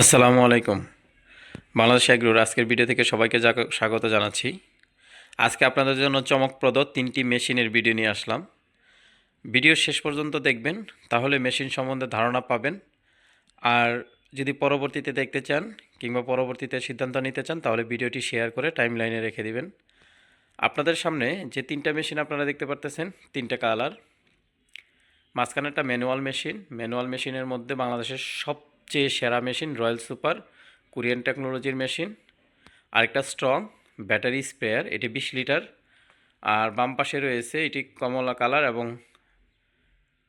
আসসালামু আলাইকুম। বাংলাদেশ এগ্রোর আজকের ভিডিও থেকে সবাইকে স্বাগত জানাচ্ছি। আজকে আপনাদের জন্য চমকপ্রদ 3টি মেশিনের ভিডিও নিয়ে আসলাম। ভিডিও শেষ পর্যন্ত দেখবেন, তাহলে মেশিন সম্বন্ধে ধারণা পাবেন। আর যদি পরবর্তীতে দেখতে চান কিংবা পরবর্তীতে সিদ্ধান্ত নিতে চান, তাহলে ভিডিওটি শেয়ার করে টাইমলাইনে রেখে দিবেন। আপনাদের সামনে যে 3টা মেশিন আপনারা দেখতে পারতেছেন, 3টা কালার। মাঝখানে একটা ম্যানুয়াল মেশিনের মধ্যে বাংলাদেশের সবচেয়ে সেরা মেশিন রয়্যাল সুপার কোরিয়ান টেকনোলজির মেশিন। আরেকটা স্ট্রং ব্যাটারি স্প্রেয়ার, এটি 20 লিটার। আর বাম পাশে রয়েছে এটি কমলা কালার এবং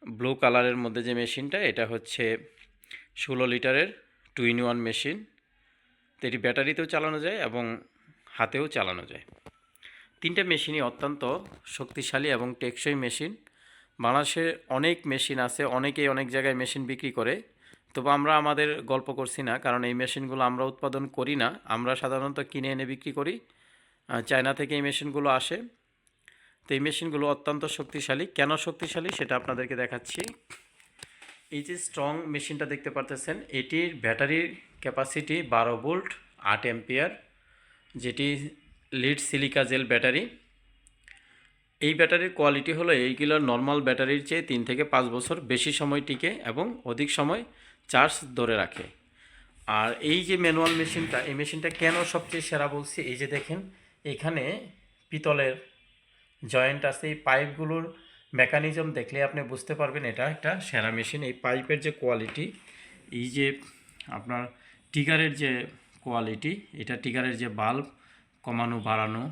ব্লু কালারের মধ্যে যে মেশিনটা, এটা হচ্ছে 16 লিটারের 2-in-1 মেশিন। তো এটি ব্যাটারিতেও চালানো যায় এবং হাতেও চালানো যায়। 3টা মেশিনই অত্যন্ত শক্তিশালী এবং টেকসই মেশিন। বাংলাদেশে অনেক মেশিন আছে, অনেকেই অনেক জায়গায় মেশিন বিক্রি করে, তবু আমরা আমাদের গল্প করছি না, কারণ এই মেশিনগুলো আমরা উৎপাদন করি না। আমরা সাধারণত কিনে এনে বিক্রি করি। চায়না থেকে এই মেশিনগুলো আসে। তো এই মেশিনগুলো অত্যন্ত শক্তিশালী। কেন শক্তিশালী সেটা আপনাদেরকে দেখাচ্ছি। এই যে স্ট্রং মেশিনটা দেখতে পারতেছেন, এটির ব্যাটারির ক্যাপাসিটি 12 ভোল্ট 8 অ্যাম্পিয়ার, যেটি লিড সিলিকা জেল ব্যাটারি। এই ব্যাটারির কোয়ালিটি হলো এইগুলোর নর্মাল ব্যাটারির চেয়ে 3 থেকে 5 বছর বেশি সময় টিকে এবং অধিক সময় চার্জ ধরে রাখে। আর এই যে ম্যানুয়াল মেশিনটা, এই মেশিনটা কেন সবচেয়ে সেরা বলছি, এই যে দেখেন এখানে পিতলের জয়েন্ট আছে। এই পাইপগুলোর মেকানিজম দেখলে আপনি বুঝতে পারবেন এটা একটা সেরা মেশিন। এই পাইপের যে কোয়ালিটি, এই যে আপনার টিগারের যে কোয়ালিটি, এটা টিগারের যে বাল্ব কমানো বাড়ানো,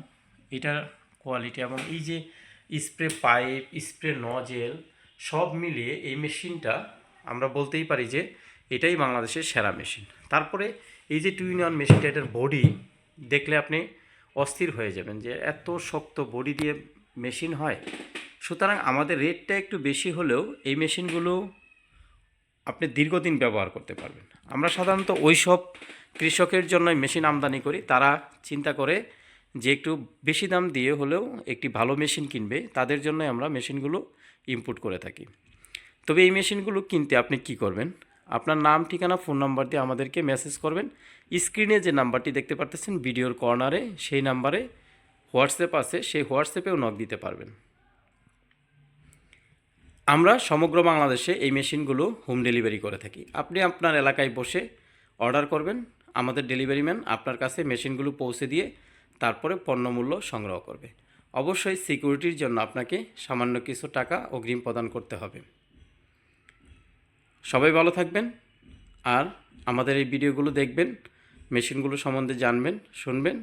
এটার কোয়ালিটি, এবং এই যে স্প্রে পাইপ, স্প্রে নজেল, সব মিলিয়ে এই মেশিনটা আমরা বলতেই পারি যে এটাই বাংলাদেশের সেরা মেশিন। তারপরে এই যে 2-in-1 মেশিনটা, এটার বডি দেখলে আপনি অস্থির হয়ে যাবেন যে এত শক্ত বডি দিয়ে মেশিন হয়। সুতরাং আমাদের রেটটা একটু বেশি হলেও এই মেশিনগুলো আপনি দীর্ঘদিন ব্যবহার করতে পারবেন। আমরা সাধারণত ওই সব কৃষকের জন্য মেশিন আমদানি করি, তারা চিন্তা করে যে একটু বেশি দাম দিয়ে হলেও একটি ভালো মেশিন কিনবে, তাদের জন্য আমরা মেশিনগুলো ইম্পোর্ট করে থাকি। তবে এই মেশিনগুলো কিনতে আপনি কি করবেন, আপনার নাম, ঠিকানা, ফোন নাম্বার দিয়ে আমাদেরকে মেসেজ করবেন। স্ক্রিনে যে নাম্বারটি দেখতে পারতেছেন ভিডিওর কর্নারে, সেই নাম্বারে হোয়াটসঅ্যাপ আছে, সেই হোয়াটসঅ্যাপেও নক দিতে পারবেন। আমরা সমগ্র বাংলাদেশে এই মেশিনগুলো হোম ডেলিভারি করে থাকি। আপনি আপনার এলাকায় বসে অর্ডার করবেন, আমাদের ডেলিভারি ম্যান আপনার কাছে মেশিনগুলো পৌঁছে দিয়ে তারপরে পণ্যমূল্য সংগ্রহ করবে। অবশ্যই সিকিউরিটির জন্য আপনাকে সামান্য কিছু টাকা অগ্রিম প্রদান করতে হবে। সবাই ভালো থাকবেন আর আমাদের এই ভিডিওগুলো দেখবেন, মেশিনগুলো সম্বন্ধে জানবেন, শুনবেন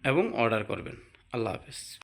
এবং অর্ডার করবেন। আল্লাহ হাফেজ।